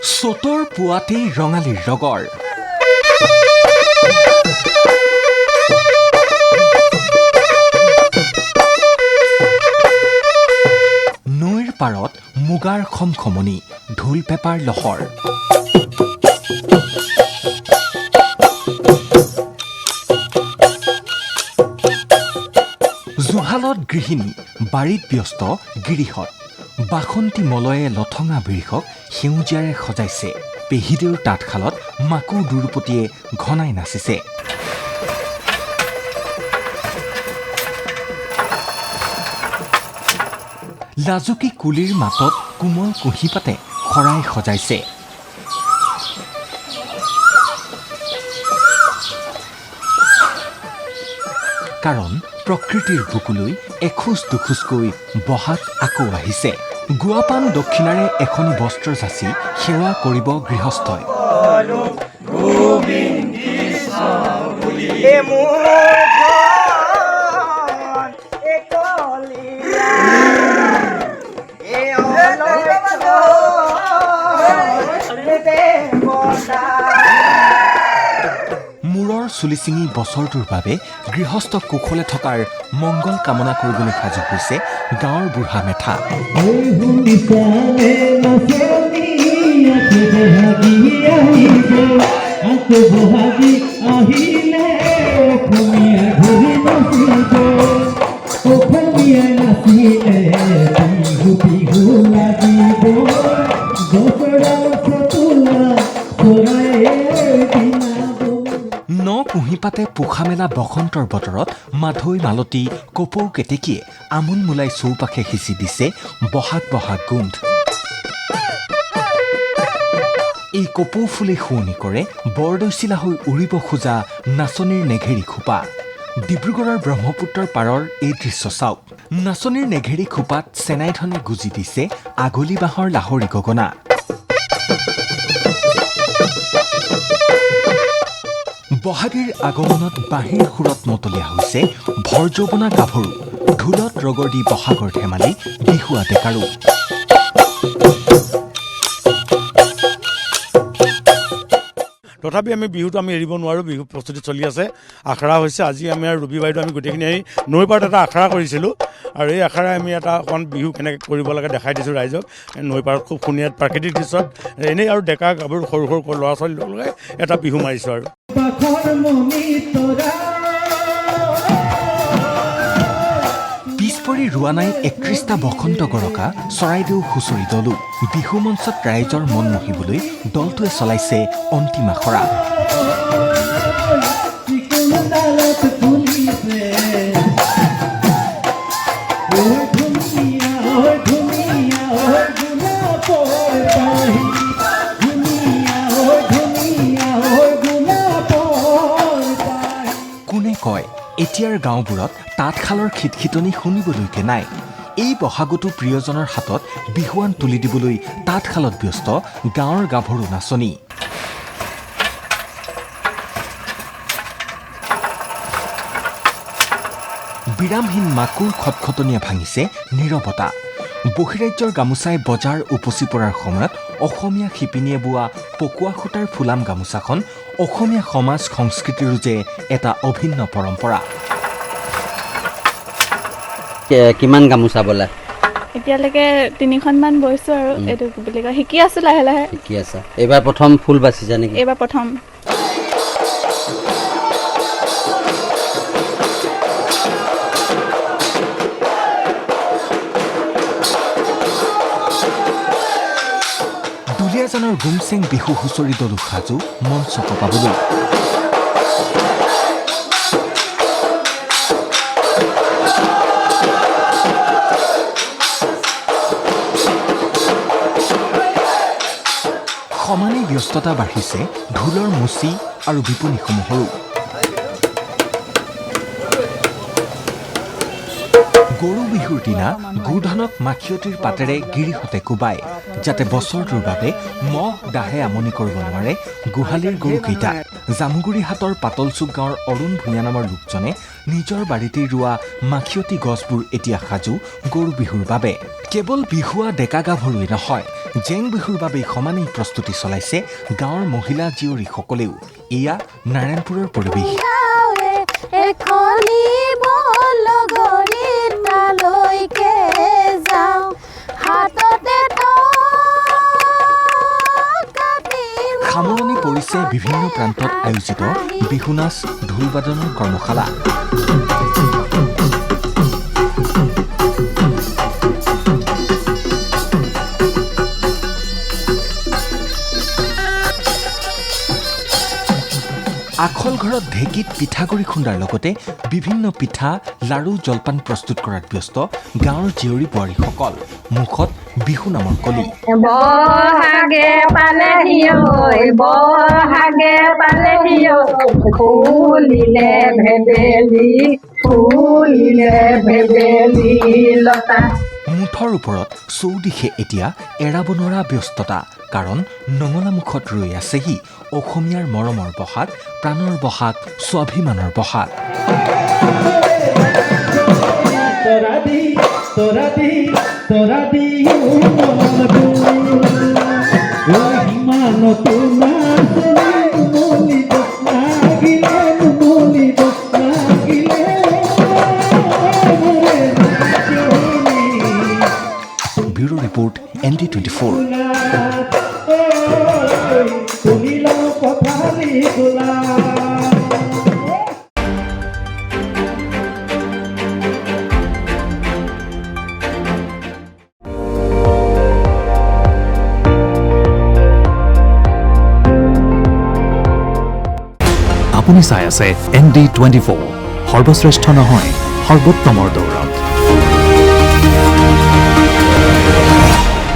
চ'তৰ পুৱাতেই ৰঙালীৰ ৰগৰ নৈৰ পাৰত মুগাৰ খমখমনি ঢোল পেপাৰ লহৰ জুহালত গৃহিণী বাৰীত ব্যস্ত গিৰিহঁত বাসন্তী মলয়ে লঠঙা বিৰিখক সেউজীয়াৰে সজাইছে পেহীদেউৰ তাঁতশালত মাকো দুৰুপতিয়ে ঘনাই নাচিছে লাজুকী কুলিৰ মাতত কোমল কুঁহিপাতে শৰাই সজাইছে কাৰণ প্ৰকৃতিৰ বুকুলৈ এখোজ দুখোজকৈ বহাগ আকৌ আহিছে গুৱাপান দক্ষিণাৰে এখনি বস্ত্ৰ যাচি সেৱা কৰিব গৃহস্থই মূৰৰ চুলি ছিঙি বছৰটোৰ বাবে গৃহস্থ কুশলে থকাৰ মংগল কামনা কৰিবলৈ সাজু হৈছে গাঁৱৰ বুঢ়া মেথা ন কুঁহিপাতে পোখা মেলা বসন্তৰ বতৰত মাধৈ মালতী কপৌ কেতেকীয়ে আমোল মোলাই চৌপাশে সিঁচি দিছে বহাগ বহাগ গোন্ধ এই কপৌ ফুলে শুৱনি কৰে বৰদৈচিলা হৈ উৰিব খোজা নাচনীৰ নেঘেৰী খোপা ডিব্ৰুগড়ৰ ব্ৰহ্মপুত্ৰৰ পাৰৰ এই দৃশ্য চাওক নাচনীৰ নেঘেৰী খোপাত চেনাইধনে গুজি দিছে আগলি বাঁহৰ লাহৰী গগনা বহাগীৰ আগমনত বাঁহীৰ সুৰত মতলীয়া হৈছে ভৰ যৌৱনা গাভৰু ঢোলত ৰগৰ দি বহাগৰ ধেমালি বিহুৱা ডেকাৰো তথাপি আমি বিহুটো আমি এৰিব নোৱাৰোঁ বিহু প্ৰস্তুতি চলি আছে আখৰা হৈছে আজি আমি আৰু ৰবি বাইদেউ আমি গোটেইখিনি আহি নৈ পাৰত এটা আখৰা কৰিছিলোঁ আৰু এই আখৰাই আমি এটা অকণ বিহু কেনেকৈ কৰিব লাগে দেখাই দিছোঁ ৰাইজক নৈ পাৰত খুব ধুনীয়া প্ৰাকৃতিক দৃশ্যত এনেই আৰু ডেকা গাভৰু সৰু সৰু ল'ৰা ছোৱালী লগাই এটা বিহু মাৰিছোঁ আৰু পিছপৰি ৰোৱা নাই ৩১টা বসন্ত গৰকা চৰাইদেউ হুঁচৰি দলো বিহু মঞ্চত ৰাইজৰ মন মুহিবলৈ দলটোৱে চলাইছে অন্তিম আখৰা কোনে কয় এতিয়াৰ গাঁওবোৰত তাঁতশালৰ খিটখিটনি শুনিবলৈকে নাই এই বহাগতো প্ৰিয়জনৰ হাতত বিহুৱান তুলি দিবলৈ তাঁতশালত ব্যস্ত গাঁৱৰ গাভৰু নাচনী বিৰামহীন মাকুৰ খটখটনিয়ে ভাঙিছে নীৰৱতা বহিৰাজ্যৰ গামোচাই বজাৰ উপচি পৰাৰ সময়ত অসমীয়া শিপিনীয়ে বোৱা পকোৱা সূতাৰ ফুলাম গামোচাখন অসমীয়া সমাজ সংস্কৃতিৰো যে এটা অভিন্ন পৰম্পৰা কিমান গামোচা বলা এতিয়ালৈকে 3খনমান বৈছো আৰু এইটো কি বুলি কয় শিকি আছো লাহে লাহে শিকি আছা এইবাৰ প্ৰথম ফুল বাচিছা নেকি এইবাৰ প্ৰথম দুলীয়াজানৰ গুমচেং বিহু হুঁচৰি দলো সাজু মঞ্চ কপাবলৈ সমানেই ব্যস্ততা বাঢ়িছে ঢোলৰ মুচি আৰু বিপণীসমূহৰো গৰু বিহুৰ দিনা গুধানক মাখিয়তীৰ পাতেৰে গিৰিহঁতে কোবায় যাতে বছৰটোৰ বাবে মহ দাহে আমনি কৰিব নোৱাৰে গোহালিৰ গৰুকেইটা জামুগুৰি হাটৰ পাতলচুক গাঁৱৰ অৰুণ ভূঞা নামৰ লোকজনে নিজৰ বাৰীতে ৰোৱা মাখিয়তী গছবোৰ এতিয়া সাজু গৰু বিহুৰ বাবে কেৱল বিহুৱা ডেকা গাভৰুৱে নহয় জেং বিহুৰ বাবে সমানেই প্ৰস্তুতি চলাইছে গাঁৱৰ মহিলা জীয়ৰীসকলেও এয়া নাৰায়ণপুৰৰ পৰিৱেশ সামৰণি পৰিছে বিভিন্ন প্ৰান্তত আয়োজিত বিহু নাচ ঢোল বাদনৰ কৰ্মশালা আখল ঘৰত ঢেঁকীত পিঠাগুড়ি খুন্দাৰ লগতে বিভিন্ন পিঠা লাড়ু জলপান প্ৰস্তুত কৰাত ব্যস্ত গাঁৱৰ জীয়ৰী বোৱাৰীসকল মুখত বিহু নামৰ কলি বহাগে পালেহি ভেবেলি লতা মুঠৰ ওপৰত চৌদিশে এতিয়া এৰাব নোৱাৰা ব্যস্ততা কাৰণ নঙলামুখত ৰৈ আছেহি অসমীয়াৰ মৰমৰ বহাগ প্ৰাণৰ বহাগ স্বাভিমানৰ বহাগ ব্যুৰো ৰিপৰ্ট ND24 আপুনি চাই আছে ND24 সৰ্বশ্ৰেষ্ঠ নহয় সৰ্বোত্তমৰ দৌৰত